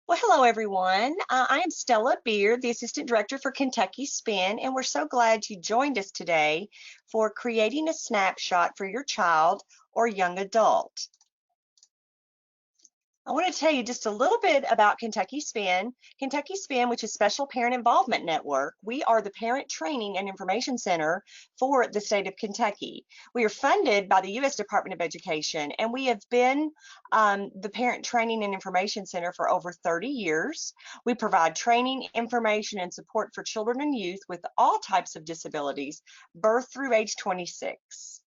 Well, hello everyone. I am Stella Beard, the Assistant Director for Kentucky Spin, and we're so glad you joined us today for creating a snapshot for your child or young adult. I want to tell you just a little bit about Kentucky Spin. Kentucky Spin, which is Special Parent Involvement Network, we are the Parent Training and Information Center for the state of Kentucky. We are funded by the U.S. Department of Education, and we have been the Parent Training and Information Center for over 30 years. We provide training, information, and support for children and youth with all types of disabilities, birth through age 26.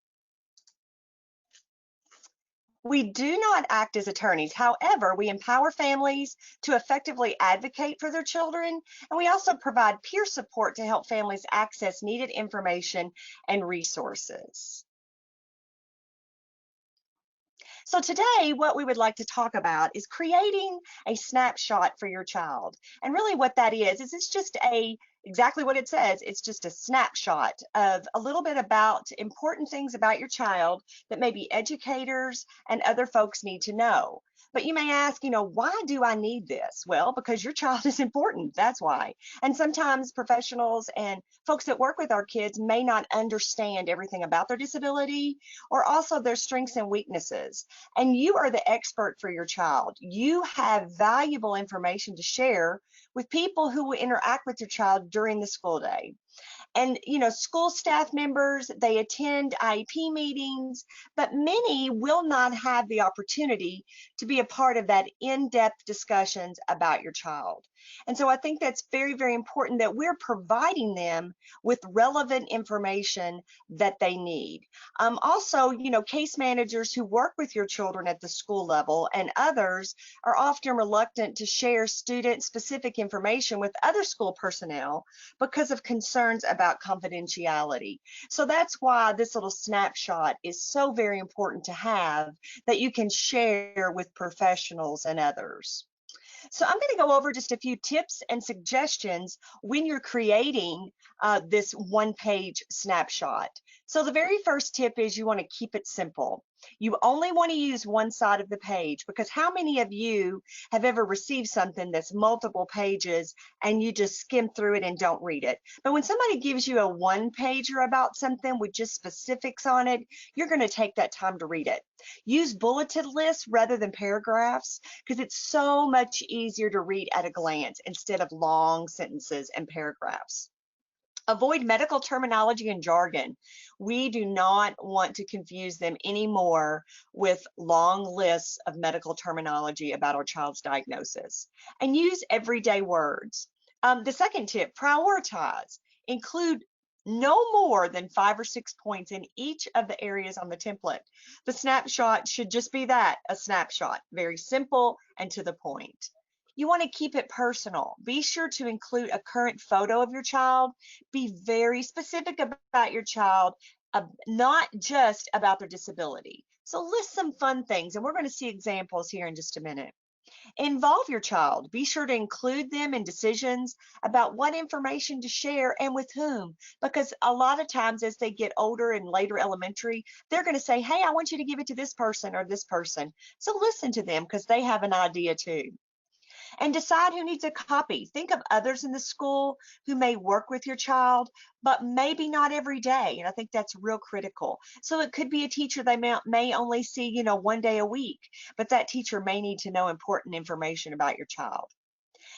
We do not act as attorneys. However, we empower families to effectively advocate for their children, and we also provide peer support to help families access needed information and resources. So today, what we would like to talk about is creating a snapshot for your child. And really what that is it's just exactly what it says. It's just a snapshot of a little bit about important things about your child that maybe educators and other folks need to know. But you may ask, why do I need this? Well, because your child is important. That's why. And sometimes professionals and folks that work with our kids may not understand everything about their disability or also their strengths and weaknesses. And you are the expert for your child. You have valuable information to share with people who will interact with your child during the school day. And school staff members, they attend IEP meetings, but many will not have the opportunity to be a part of that in-depth discussions about your child. And so I think that's very, very important that we're providing them with relevant information that they need. Also, case managers who work with your children at the school level and others are often reluctant to share student-specific information with other school personnel because of concerns about confidentiality. So that's why this little snapshot is so very important to have that you can share with professionals and others. So I'm going to go over just a few tips and suggestions when you're creating this one-page snapshot. So the very first tip is you want to keep it simple. You only want to use one side of the page because how many of you have ever received something that's multiple pages and you just skim through it and don't read it? But when somebody gives you a one-pager about something with just specifics on it, you're going to take that time to read it. Use bulleted lists rather than paragraphs because it's so much easier to read at a glance instead of long sentences and paragraphs. Avoid medical terminology and jargon. We do not want to confuse them anymore with long lists of medical terminology about our child's diagnosis. And use everyday words. The second tip, prioritize. Include no more than 5 or 6 points in each of the areas on the template. The snapshot should just be that, a snapshot, very simple and to the point. You want to keep it personal. Be sure to include a current photo of your child. Be very specific about your child, not just about their disability. So list some fun things, and we're going to see examples here in just a minute. Involve your child. Be sure to include them in decisions about what information to share and with whom, because a lot of times as they get older and later elementary, they're going to say, hey, I want you to give it to this person or this person. So listen to them because they have an idea too. And decide who needs a copy. Think of others in the school who may work with your child, but maybe not every day. And I think that's real critical. So it could be a teacher they may only see, one day a week, but that teacher may need to know important information about your child.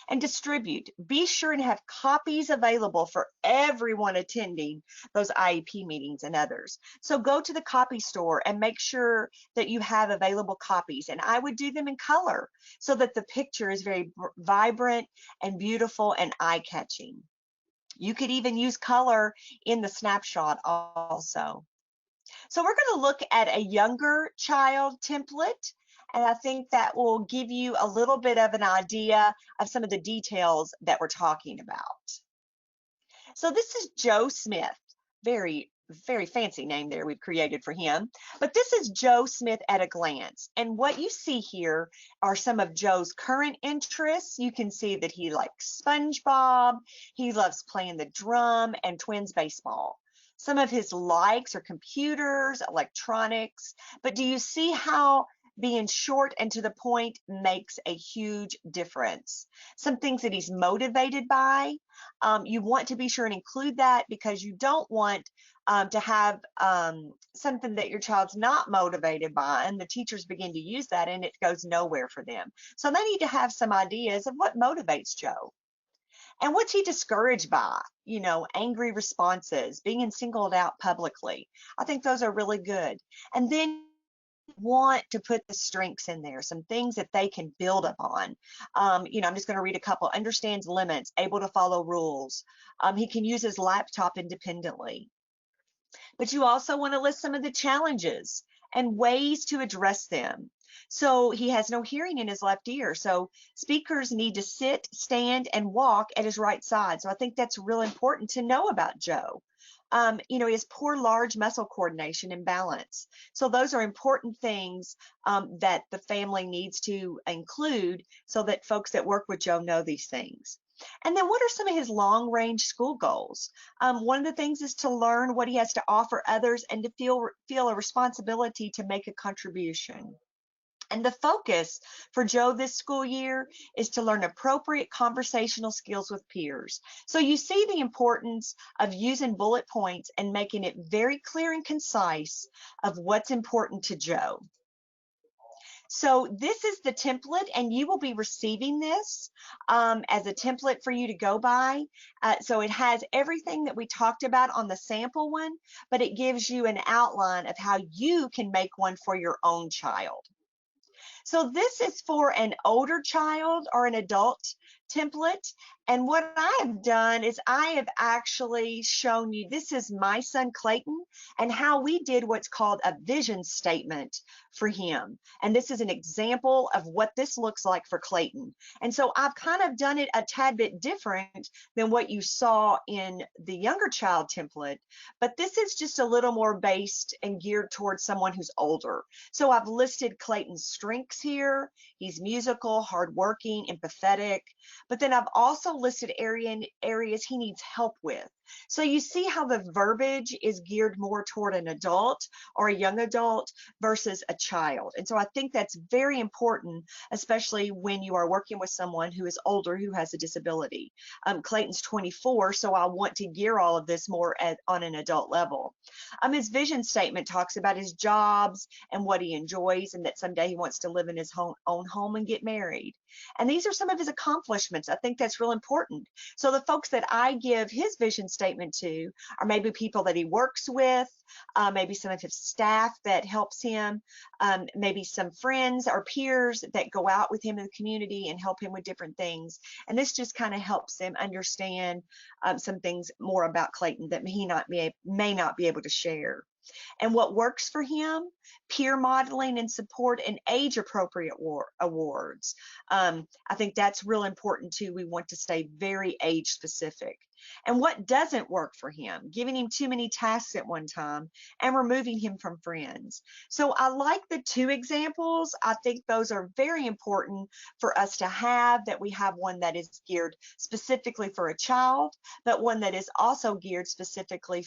And distribute. Be sure to have copies available for everyone attending those IEP meetings and others. So go to the copy store and make sure that you have available copies. And I would do them in color so that the picture is very vibrant and beautiful and eye-catching. You could even use color in the snapshot also. So we're going to look at a younger child template. And I think that will give you a little bit of an idea of some of the details that we're talking about. So this is Joe Smith. Very, very fancy name there we've created for him. But this is Joe Smith at a glance. And what you see here are some of Joe's current interests. You can see that he likes SpongeBob. He loves playing the drum and Twins baseball. Some of his likes are computers, electronics. But do you see how being short and to the point makes a huge difference. Some things that he's motivated by, you want to be sure and include that, because you don't want to have something that your child's not motivated by, and the teachers begin to use that and it goes nowhere for them. So they need to have some ideas of what motivates Joe. And what's he discouraged by? You know, angry responses, being singled out publicly. I think those are really good. And then want to put the strengths in there, some things that they can build upon. You know, I'm just going to read a couple. Understands limits, able to follow rules. He can use his laptop independently. But you also want to list some of the challenges and ways to address them. So he has no hearing in his left ear. So speakers need to sit, stand, and walk at his right side. So I think that's real important to know about Joe. You know, he has poor large muscle coordination and balance. So those are important things that the family needs to include so that folks that work with Joe know these things. And then what are some of his long range school goals? One of the things is to learn what he has to offer others and to feel a responsibility to make a contribution. And the focus for Joe this school year is to learn appropriate conversational skills with peers. So you see the importance of using bullet points and making it very clear and concise of what's important to Joe. So this is the template, and you will be receiving this as a template for you to go by. So it has everything that we talked about on the sample one, but it gives you an outline of how you can make one for your own child. So this is for an older child or an adult template. And what I have done is I have actually shown you, this is my son Clayton, and how we did what's called a vision statement for him. And this is an example of what this looks like for Clayton. And so I've kind of done it a tad bit different than what you saw in the younger child template, but this is just a little more based and geared towards someone who's older. So I've listed Clayton's strengths here. He's musical, hardworking, empathetic, but then I've also listed areas he needs help with. So you see how the verbiage is geared more toward an adult or a young adult versus a child. And so I think that's very important, especially when you are working with someone who is older who has a disability. Clayton's 24, so I want to gear all of this more on an adult level. His vision statement talks about his jobs and what he enjoys, and that someday he wants to live in his own home and get married. And these are some of his accomplishments. I think that's real important. So the folks that I give his vision statement to are maybe people that he works with, maybe some of his staff that helps him, maybe some friends or peers that go out with him in the community and help him with different things. And this just kind of helps them understand some things more about Clayton that he may not be able to share. And what works for him: peer modeling and support, and age appropriate awards. I think that's real important too. We want to stay very age specific. And what doesn't work for him: giving him too many tasks at one time and removing him from friends. So I like the two examples. I think those are very important for us to have, that we have one that is geared specifically for a child, but one that is also geared specifically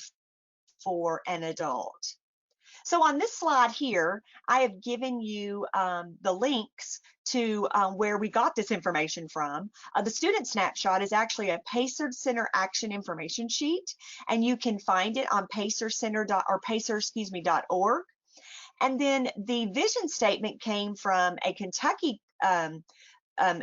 for an adult. So on this slide here, I have given you the links to where we got this information from. The student snapshot is actually a Pacer Center action information sheet, and you can find it on pacer.org. And then the vision statement came from a Kentucky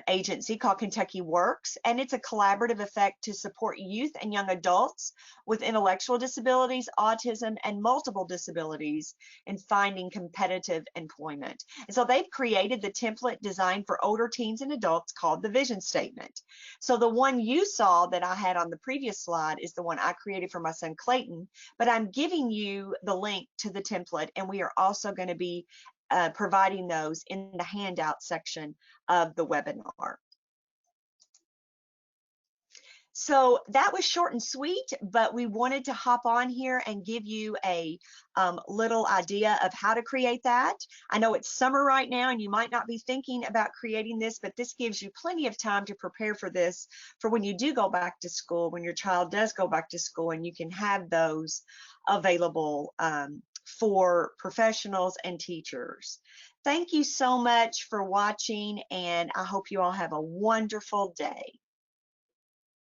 agency called Kentucky Works, and it's a collaborative effect to support youth and young adults with intellectual disabilities, autism, and multiple disabilities in finding competitive employment. And so they've created the template designed for older teens and adults called the vision statement. So the one you saw that I had on the previous slide is the one I created for my son Clayton, but I'm giving you the link to the template, and we are also going to be providing those in the handout section of the webinar. So that was short and sweet, but we wanted to hop on here and give you a little idea of how to create that. I know it's summer right now and you might not be thinking about creating this, but this gives you plenty of time to prepare for this for when you do go back to school, when your child does go back to school, and you can have those available for professionals and teachers. Thank you so much for watching, and I hope you all have a wonderful day.